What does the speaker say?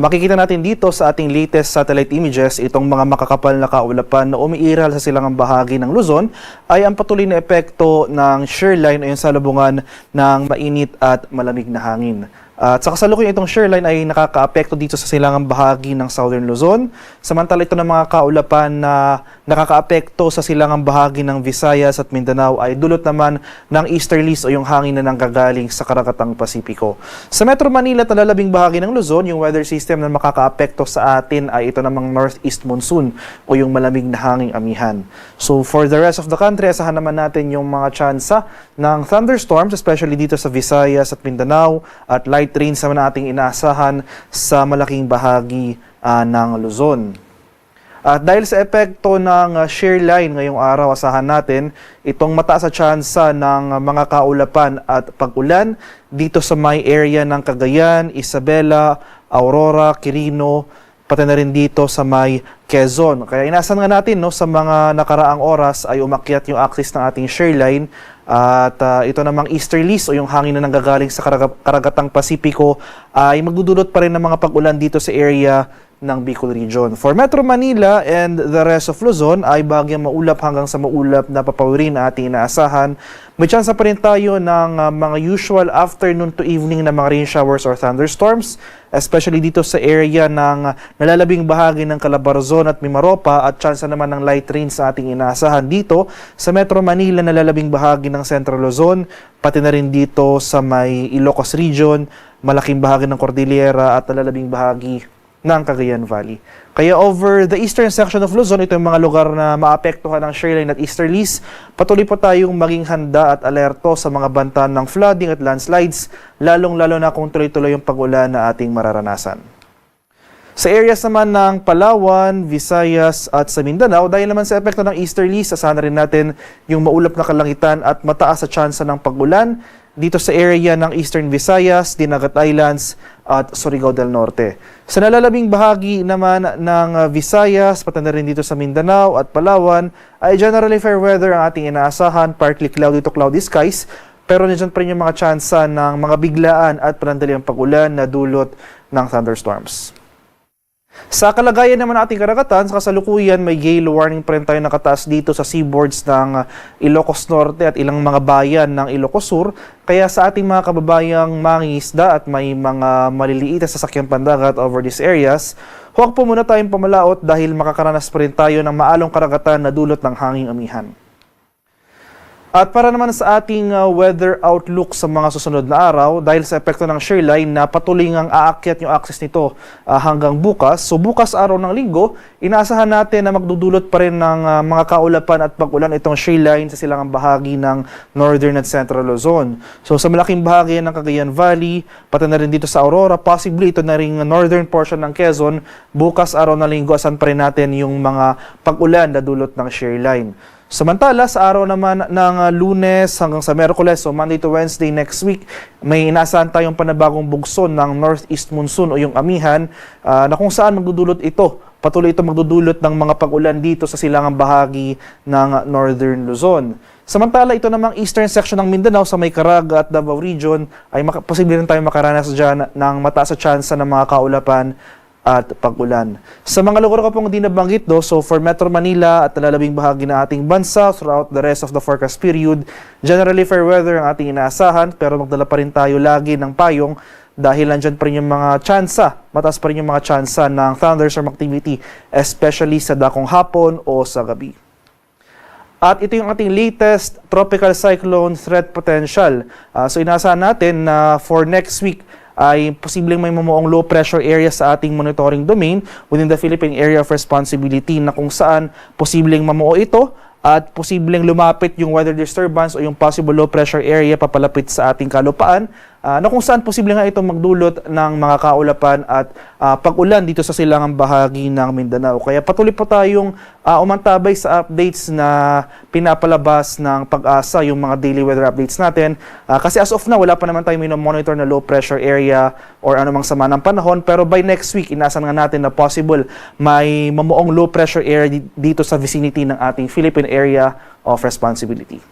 Makikita natin dito sa ating latest satellite images itong mga makakapal na kaulapan na umiiral sa silangang bahagi ng Luzon ay ang patuloy na epekto ng shear line o yung salubungan ng mainit at malamig na hangin. At sa kasalukuyan itong shear line ay nakakaapekto dito sa silangang bahagi ng Southern Luzon. Samantala ito ng mga kaulapan na nakakaapekto sa silangang bahagi ng Visayas at Mindanao ay dulot naman ng easterlies o yung hangin na nanggagaling sa Karagatang Pasipiko. Sa Metro Manila at lalabing bahagi ng Luzon, yung weather system na makakaapekto sa atin ay ito namang northeast monsoon o yung malamig na hanging amihan. So for the rest of the country, asahan naman natin yung mga tsansa ng thunderstorms, especially dito sa Visayas at Mindanao, at light rains naman ating inaasahan sa malaking bahagi ng Luzon. At dahil sa epekto ng shear line ngayong araw, asahan natin itong mataas sa tsansa ng mga kaulapan at pag-ulan dito sa may area ng Cagayan, Isabela, Aurora, Quirino, pati na rin dito sa may Quezon. Kaya inasahan nga natin sa mga nakaraang oras ay umakyat yung axis ng ating shear line. At ito namang easterlies o yung hangin na nanggagaling sa Karagatang Pasipiko ay magdudulot pa rin ng mga pag-ulan dito sa area ng Bicol Region. For Metro Manila and the rest of Luzon ay bagyang maulap hanggang sa maulap na papawirin na ating inaasahan. May chance pa rin tayo ng mga usual afternoon to evening na mga rain showers or thunderstorms, especially dito sa area ng nalalabing bahagi ng Calabarzon at Mimaropa, at chance naman ng light rain sa ating inaasahan dito sa Metro Manila, nalalabing bahagi ng Central Luzon, pati na rin dito sa may Ilocos Region, malaking bahagi ng Cordillera at nalalabing bahagi ng Cagayan Valley. Kaya over the eastern section of Luzon, ito yung mga lugar na maapektuhan ng shear line at easterlies. Patuloy po tayong maging handa at alerto sa mga banta ng flooding at landslides, lalong-lalo na kung tuloy-tuloy yung pag-ulan na ating mararanasan. Sa areas naman ng Palawan, Visayas at sa Mindanao, dahil naman sa epekto ng easterlies, asahan na rin natin yung maulap na kalangitan at mataas sa tsansa ng pag-ulan dito sa area ng Eastern Visayas, Dinagat Islands at Surigao del Norte. Sa nalalabing bahagi naman ng Visayas, pati na rin dito sa Mindanao at Palawan, ay generally fair weather ang ating inaasahan, partly cloudy to cloudy skies, pero nandiyan pa rin yung mga tsansa ng mga biglaan at panandaliang pag-ulan na dulot ng thunderstorms. Sa kalagayan naman ating karagatan, sa kasalukuyan may gale warning pa rin tayo nakataas dito sa seaboards ng Ilocos Norte at ilang mga bayan ng Ilocos Sur. Kaya sa ating mga kababayang mangingisda at may mga maliliit na sasakyang pandagat over these areas, huwag po muna tayong pamalaot dahil makakaranas pa rin tayo ng maalong karagatan na dulot ng hanging amihan. At para naman sa ating weather outlook sa mga susunod na araw, dahil sa epekto ng shear line na patuloy ngang aakyat yung axis nito hanggang bukas. So bukas araw ng linggo, inaasahan natin na magdudulot pa rin ng mga kaulapan at pag-ulan itong shear line sa silangang bahagi ng Northern at Central Luzon. So sa malaking bahagi ng Cagayan Valley, pati na rin dito sa Aurora, possibly ito na rin northern portion ng Quezon, bukas araw ng linggo, asan pa rin natin yung mga pag-ulan na dulot ng shear line. Samantala, sa araw naman ng Lunes hanggang sa Miyerkules, so Monday to Wednesday next week, may inaasahan tayong panabagong bugson ng northeast monsoon o yung amihan na kung saan magdudulot ito. Patuloy ito magdudulot ng mga pag-ulan dito sa silangang bahagi ng Northern Luzon. Samantala, ito namang eastern section ng Mindanao sa may Caraga at Davao Region ay posible rin tayong makaranas dyan ng mataas sa tsansa ng mga kaulapan at pag-ulan. Sa mga lugar ko pong di nabanggit so for Metro Manila at nalalabing bahagi ng ating bansa throughout the rest of the forecast period, generally fair weather ang ating inaasahan, pero magdala pa rin tayo lagi ng payong dahil nandyan pa rin yung mga tsansa, mataas pa rin yung mga tsansa ng thunderstorm activity, especially sa dakong hapon o sa gabi. At ito yung ating latest tropical cyclone threat potential. So inaasahan natin na for next week, ay posibleng may mamuong low pressure area sa ating monitoring domain within the Philippine Area of Responsibility na kung saan posibleng mamuo ito at posibleng lumapit yung weather disturbance o yung possible low pressure area papalapit sa ating kalupaan na kung saan posible nga itong magdulot ng mga kaulapan at pag-ulan dito sa silangang bahagi ng Mindanao. Kaya patuloy po tayong umantabay sa updates na pinapalabas ng Pag-asa, yung mga daily weather updates natin. Kasi as of now, wala pa naman tayong monitor na low pressure area or anumang sama ng panahon. Pero by next week, inasan nga natin na possible may mamuong low pressure area dito sa vicinity ng ating Philippine Area of Responsibility.